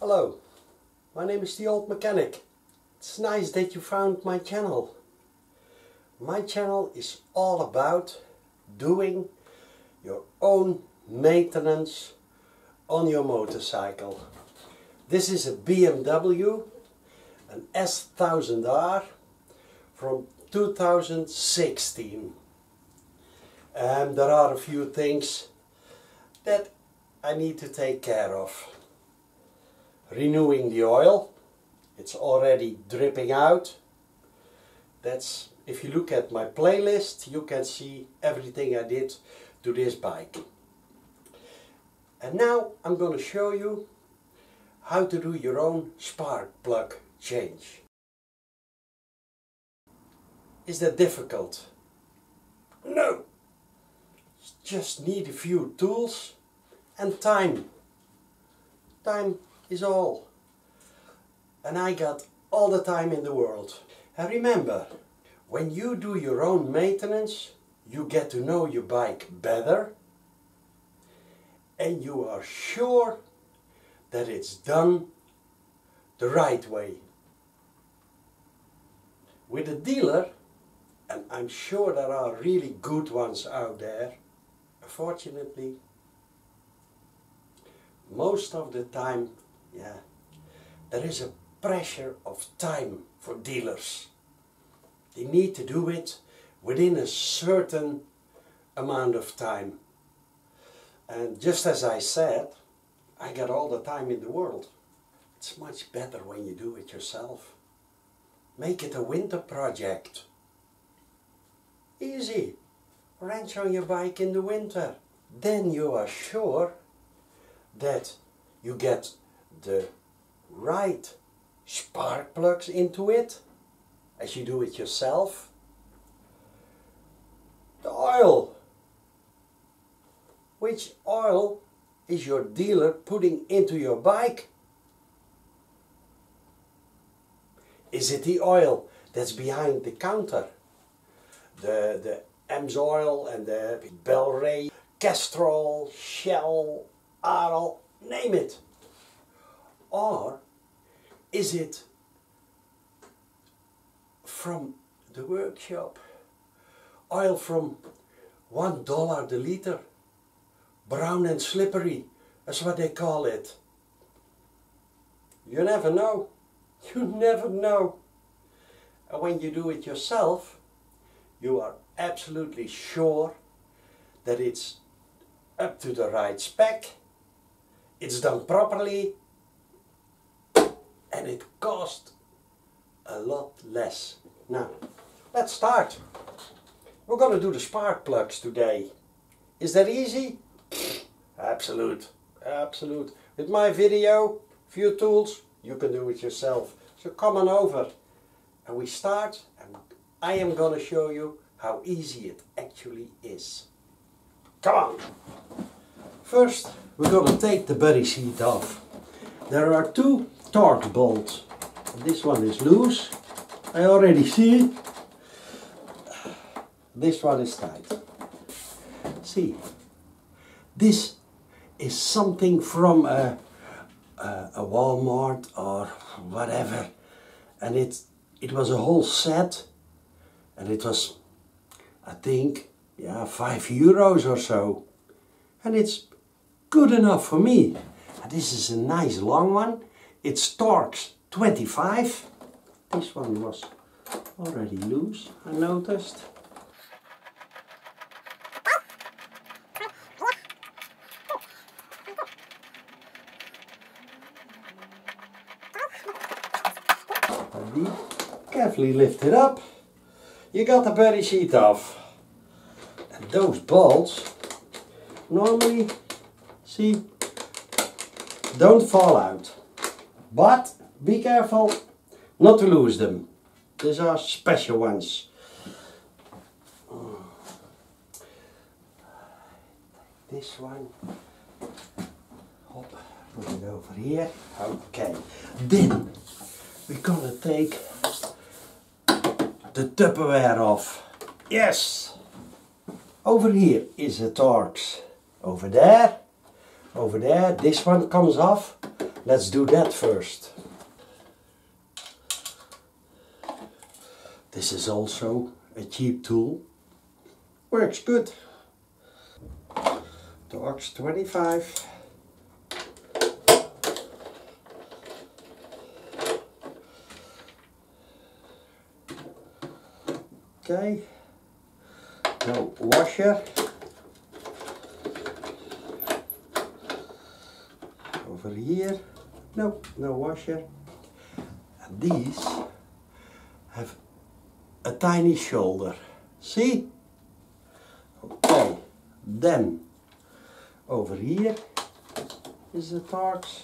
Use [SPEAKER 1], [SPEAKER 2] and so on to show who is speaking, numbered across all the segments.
[SPEAKER 1] Hello, my name is the Old Mechanic. It's nice that you found my channel. My channel is all about doing your own maintenance on your motorcycle. This is a BMW, an S1000R from 2016. And there are a few things that I need to take care of. Renewing the oil, it's already dripping out. That's, if you look at my playlist, you can see everything I did to this bike. And now I'm going to show you how to do your own spark plug change. Is that difficult? No! You just need a few tools and time. Time is all. And I got all the time in the world. And remember, when you do your own maintenance, you get to know your bike better and you are sure that it's done the right way. With a dealer, and I'm sure there are really good ones out there, unfortunately, most of the time, there is a pressure of time for dealers. They need to do it within a certain amount of time. And just as I said, I got all the time in the world. It's much better when you do it yourself. Make it a winter project. Easy. Wrench on your bike in the winter. Then you are sure that you get the right spark plugs into it, as you do it yourself. The oil. Which oil is your dealer putting into your bike? Is it the oil that's behind the counter? The Amsoil and the Bel-Ray, Castrol, Shell, Aral, name it. Or is it from the workshop? Oil from $1 the liter. Brown and slippery, that's what they call it. You never know. You never know. And when you do it yourself, you are absolutely sure that it's up to the right spec, it's done properly, and it costs a lot less. Now, let's start. We're going to do the spark plugs today. Is that easy? Absolute. With my video, few tools, you can do it yourself. So come on over and we start, and I am going to show you how easy it actually is. Come on! First, we're going to take the buddy seat off. There are two torque bolts. This one is loose. I already see it. This one is tight. See, this is something from a Walmart or whatever, and it was a whole set, and it was, I think, €5 or so, and it's good enough for me. And this is a nice long one. It's Torx 25. This one was already loose, I noticed. Carefully lift it up. You got the buddy seat off. And those bolts normally, see, don't fall out. But be careful not to lose them. These are special ones. This one. Hop, put it over here. Okay. Then we're gonna take the Tupperware off. Yes! Over here is a Torx. Over there, this one comes off. Let's do that first. This is also a cheap tool. Works good. Torx 25. Okay. No washer. Over here. No washer. And these have a tiny shoulder. See? Okay. Then over here is the Torx.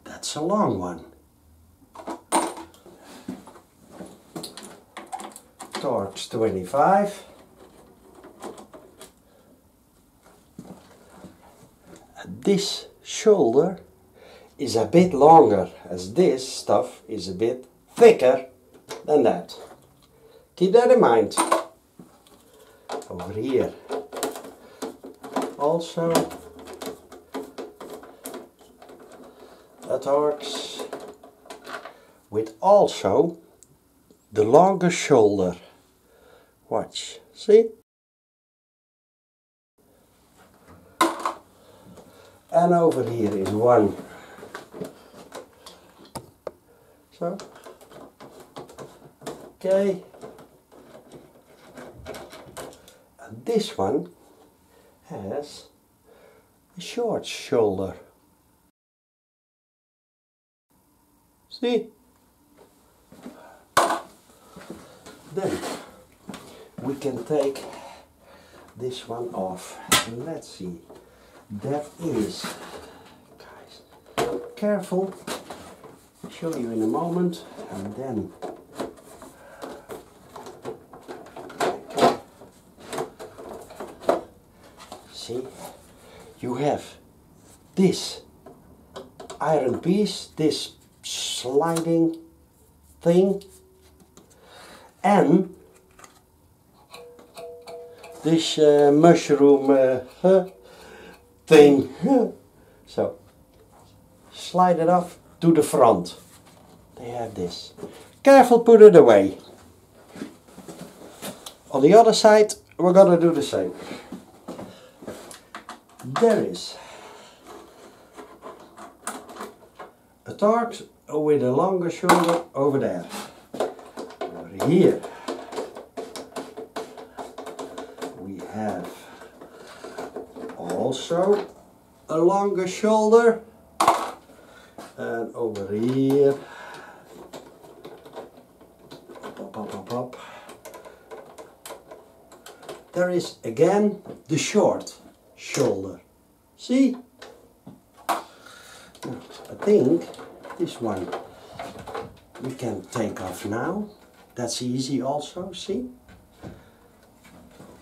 [SPEAKER 1] That's a long one. Torx 25. And this shoulder is a bit longer, as this stuff is a bit thicker than that. Keep that in mind. Over here also a Torx with also the longer shoulder. Watch, see? And over here is one. So, okay. And this one has a short shoulder. See? Then we can take this one off. And let's see. That is, guys, careful. I'll show you in a moment. And then see, you have this iron piece, this sliding thing, and this mushroom thing. So slide it off to the front. They have this. Careful, put it away. On the other side we're gonna do the same. There is a Torx with a longer shoulder over there. Over here we have also a longer shoulder, and over here pop. There is again the short shoulder. See? Now, I think this one we can take off now. That's easy also, see?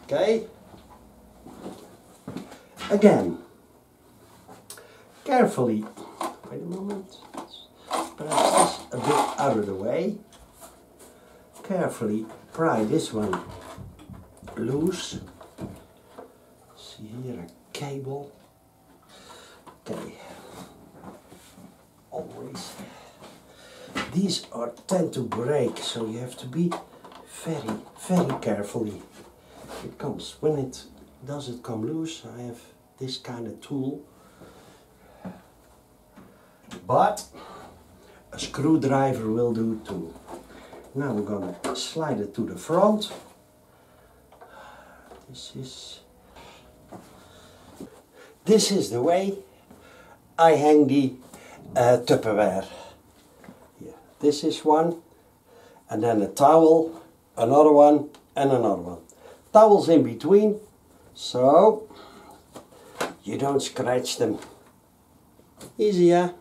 [SPEAKER 1] Okay. Again, carefully, wait a moment, press this a bit out of the way. Carefully pry this one loose. See here a cable. Okay, always. These tend to break, so you have to be very carefully. It comes when it doesn't come loose. I have this kind of tool, but a screwdriver will do too. Now we're gonna slide it to the front. This is the way I hang the Tupperware. Here. This is one, and then a towel, another one, and another one. Towels in between, so you don't scratch them. Easy, yeah?